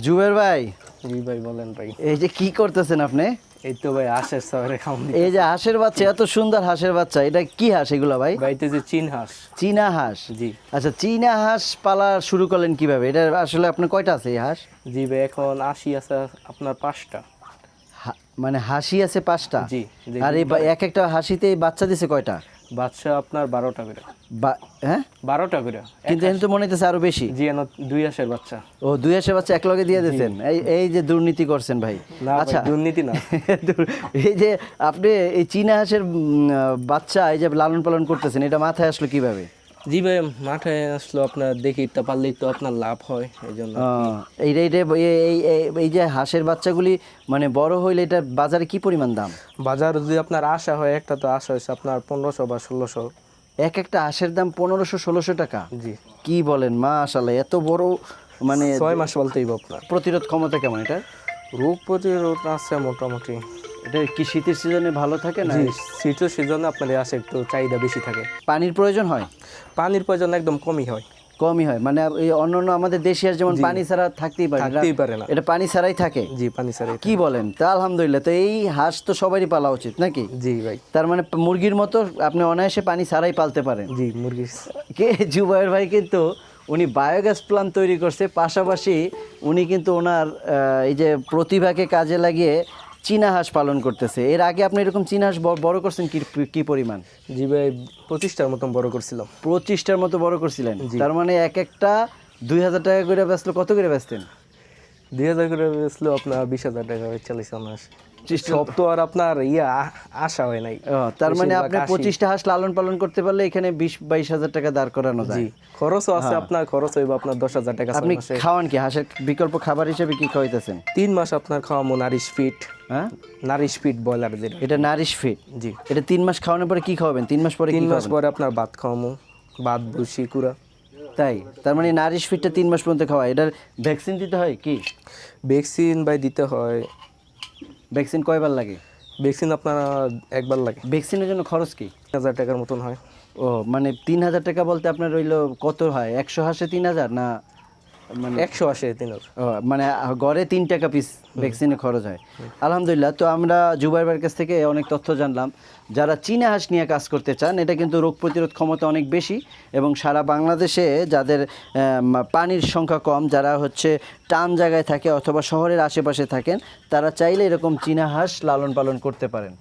জুবের ভাই, জি ভাই বলেন ভাই। এই যে কি করতেছেন আপনি? এই তো ভাই হাঁসের সবাই খাওয়ান এই যে হাঁসের বাচ্চা, এত সুন্দর হাঁসের বাচ্চা, এটা কি হাঁস এগুলো ভাই? বাড়িতে যে চীন হাঁস। চীনা হাঁস। জি আচ্ছা, চীনা হাঁস পালা শুরু করলেন কিভাবে? এটা আসলে আপনার কয়টা আছে এই হাঁস? জি ভাই, এখন 80 আছে আপনার 5টা। মানে হাসি আছে 5টা? জি, জি। আর এই এক একটা হাসিতে বাচ্চা দিছে কয়টা? বাচ্চা আপনার 12টা করে। হ্যাঁ, 12টা করে। কিন্তু এখন তো মনে হইতেছে আরো বেশি। জি, এখন 2 হাঁসের বাচ্চা। ও, 2 হাঁসের বাচ্চা এক লগে দিয়ে দিয়েছেন? এই যে দুর্নীতি করছেন ভাই। না আচ্ছা, দুর্নীতি না। এই যে আপনি এই চীনা হাঁসের বাচ্চা এই যে লালন পালন করতেছেন, এটা মাথায় আসলো কিভাবে? জি ভাই, মাঠে আসলো আপনার দেখি তা পারলেই তো আপনার লাভ হয়, এই জন্য। এই যে হাঁসের বাচ্চাগুলি মানে বড় হইলে এটা বাজারে কি পরিমাণ দাম? বাজার যদি আপনার আশা হয়, একটা তো আশা হয়েছে আপনার 1500 বা 1600। এক একটা হাঁসের দাম 1500-1600 টাকা? জি। কি বলেন, মাশাআল্লাহ, এত বড়! মানে 6 মাস বলতেই আপনার। প্রতিরোধ ক্ষমতা কেমন এটা? রোগ প্রতিরোধ আছে মোটামুটি। এটা কি শীতের সিজনে ভালো থাকে না? জি, শীতের সিজনে আপনার আসে একটু চাহিদা বেশি থাকে। পানির প্রয়োজন হয়? পানির প্রয়োজন একদম কমই হয়। কমই হয়, মানে এই অন্যান্য আমাদের দেশি হাঁস যেমন পানি ছাড়া থাকতেই পারে না, থাকতেই পারে না। এটা পানি ছাড়াই থাকে? জি, পানি ছাড়াই। কি বলেন? তা আলহামদুলিল্লাহ, তো এই হাঁস তো সবারই পালা উচিত নাকি? জি ভাই। তার মানে মুরগির মতো আপনি অনায়াসে পানি ছাড়াই পালতে পারেন? জি, মুরগি। কে জুবায়ের ভাই কিন্তু উনি বায়োগ্যাস প্ল্যান্ট তৈরি করছে, পাশাপাশি উনি কিন্তু ওনার এই যে প্রতিভাকে কাজে লাগিয়ে চীনা হাঁস পালন করতেছে। এর আগে আপনি এরকম চীনা হাঁস বড় করছেন কি পরিমাণ? জি ভাই, 25টার মতন বড় করছিলাম। 25টার মতো বড় করছিলেন? তার মানে এক একটা 2000 টাকা করে বেচলো। কত করে বেচতেন? 2000 করে বেচলো আপনার 20,000 টাকা চালিয়েছে আমার। সব তো আর আপনার আশা হয় নাই। তার মানে আপনি 25টা হাঁস লালন পালন করতে পারলে এখানে 20-22 হাজার টাকা দাঁড় করানো যায়। জি, খরচও আছে আপনার, খরচ হইব আপনার 10,000 টাকা। আপনি খাওয়ান কি? হাঁসের বিকল্প খাবার হিসেবে কি খাওয়াইতেছেন? 3 মাস আপনার খাওয়ামো নারিশ ফিট। হ্যাঁ, নারিশ ফিট বয়লার যেটা। এটা নারিশ ফিট? জি। এটা 3 মাস খাওয়ানোর পরে কি খাওয়াবেন? 3 মাস পরে 3 কি মাস খাওয়াবেন? পরে আপনার ভাত খাওয়ামো, ভাত ভুসি কুড়া। তাই? তার মানে নারিশ ফিটটা 3 মাস পর্যন্ত খাওয়া। এটার ভ্যাকসিন দিতে হয় কি? ভ্যাকসিন ভাই দিতে হয়। ভ্যাকসিন কয়বার লাগে? ভ্যাকসিন আপনার একবার লাগে। ভ্যাকসিনের জন্য খরচ কি? 1000 টাকার মতন হয়। ও, মানে 3000 টাকা বলতে আপনার রইলো কত হয়? 100 হাঁসে 3000 না? মানে 100 আসে 3। ও, মানে গড়ে 3 টাকা পিস ভ্যাকসিনে খরচ হয়। আলহামদুলিল্লাহ। তো আমরা জুবাইর ভাইয়ের কাছ থেকে অনেক তথ্য জানলাম। যারা চীনা হাঁস নিয়ে কাজ করতে চান, এটা কিন্তু রোগ প্রতিরোধ ক্ষমতা অনেক বেশি এবং সারা বাংলাদেশে যাদের পানির সংখ্যা কম, যারা হচ্ছে টান জায়গায় থাকে অথবা শহরের আশেপাশে থাকেন, তারা চাইলে এরকম চীনা হাঁস লালন পালন করতে পারেন।